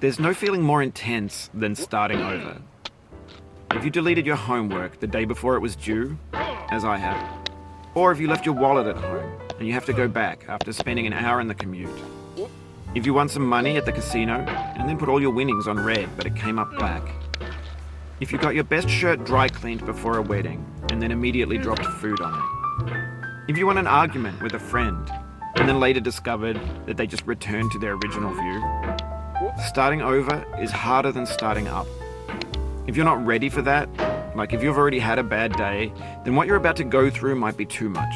There's no feeling more intense than starting over. If you deleted your homework the day before it was due, as I have, or if you left your wallet at home and you have to go back after spending an hour in the commute. If you won some money at the casino and then put all your winnings on red but it came up black. If you got your best shirt dry cleaned before a wedding and then immediately dropped food on it. If you won an argument with a friend and then later discovered that they just returned to their original view. Starting over is harder than starting up. If you're not ready for that, like if you've already had a bad day, then what you're about to go through might be too much.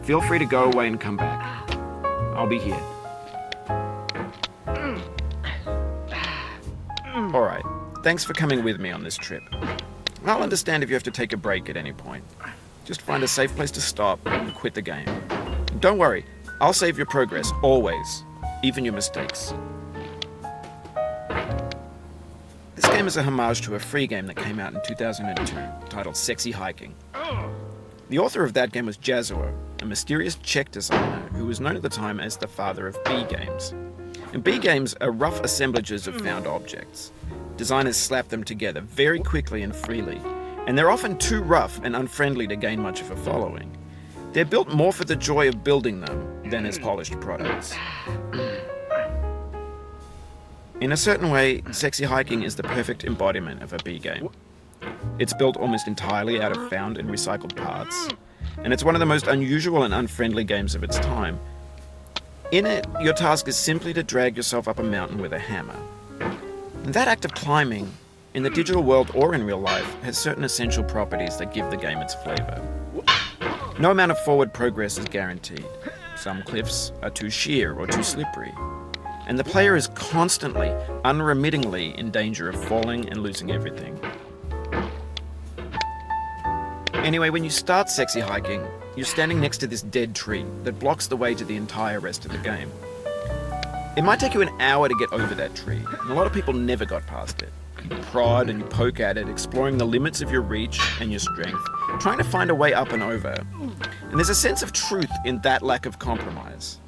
Feel free to go away and come back. I'll be here. Alright, thanks for coming with me on this trip. I'll understand if you have to take a break at any point. Just find a safe place to stop and quit the game. Don't worry, I'll save your progress, always, even your mistakes. This game is a homage to a free game that came out in 2002, titled Sexy Hiking. The author of that game was Jazzuo, a mysterious Czech designer who was known at the time as the father of B games. And B games are rough assemblages of found objects. Designers slap them together very quickly and freely, and they're often too rough and unfriendly to gain much of a following. They're built more for the joy of building them than as polished products. In a certain way, Sexy Hiking is the perfect embodiment of a B game. It's built almost entirely out of found and recycled parts, and it's one of the most unusual and unfriendly games of its time. In it, your task is simply to drag yourself up a mountain with a hammer. And that act of climbing, in the digital world or in real life, has certain essential properties that give the game its flavor. No amount of forward progress is guaranteed. Some cliffs are too sheer or too slippery. And the player is constantly, unremittingly in danger of falling and losing everything. Anyway, when you start Sexy Hiking, you're standing next to this dead tree that blocks the way to the entire rest of the game. It might take you an hour to get over that tree, and a lot of people never got past it. You prod and you poke at it, exploring the limits of your reach and your strength, trying to find a way up and over. And there's a sense of truth in that lack of compromise.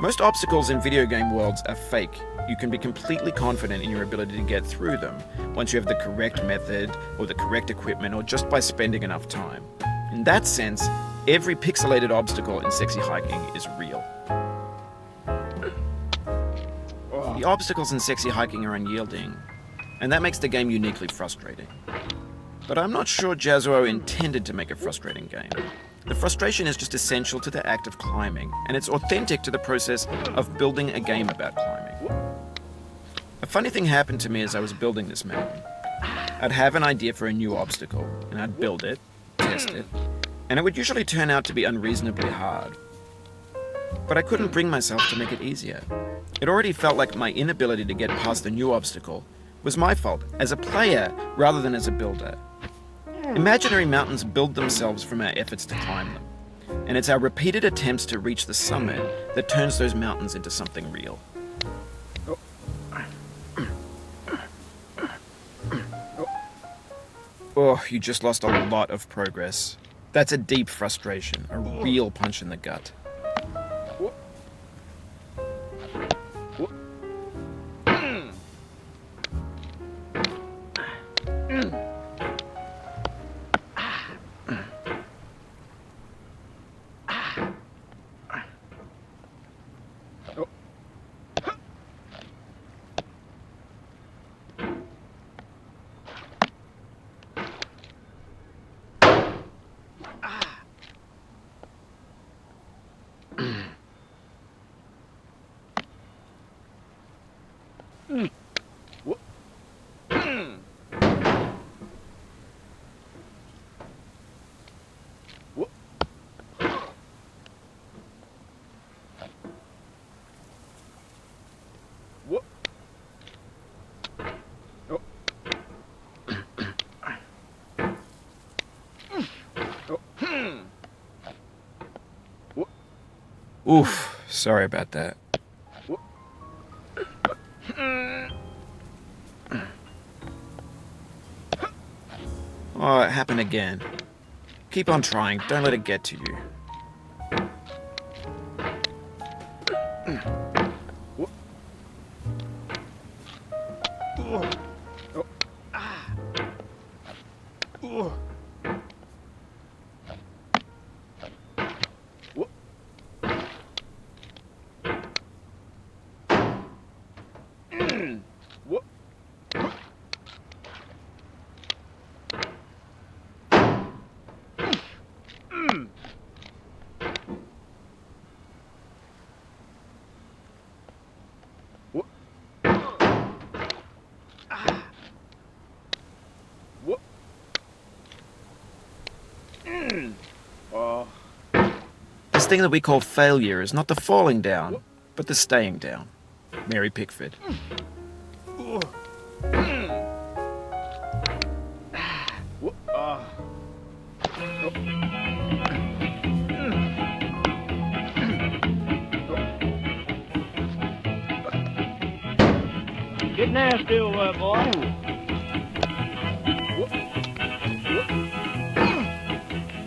Most obstacles in video game worlds are fake. You can be completely confident in your ability to get through them once you have the correct method or the correct equipment or just by spending enough time. In that sense, every pixelated obstacle in Sexy Hiking is real. The obstacles in Sexy Hiking are unyielding, and that makes the game uniquely frustrating. But I'm not sure Jazzuo intended to make a frustrating game. The frustration is just essential to the act of climbing, and it's authentic to the process of building a game about climbing. A funny thing happened to me as I was building this mountain. I'd have an idea for a new obstacle, and I'd build it, test it, and it would usually turn out to be unreasonably hard. But I couldn't bring myself to make it easier. It already felt like my inability to get past the new obstacle was my fault as a player rather than as a builder. Imaginary mountains build themselves from our efforts to climb them, and it's our repeated attempts to reach the summit that turns those mountains into something real. Oh, you just lost a lot of progress. That's a deep frustration, a real punch in the gut. Oof, sorry about that. Oh, it happened again. Keep on trying, don't let it get to you. This thing that we call failure is not the falling down, but the staying down. Mary Pickford. Get nasty over there, boy.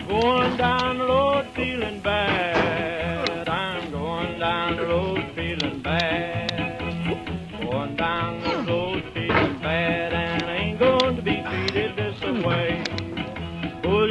Going down the road feeling bad. I'm going down the road feeling bad. Going down the road feeling bad, and I ain't going to be treated this way. Oh,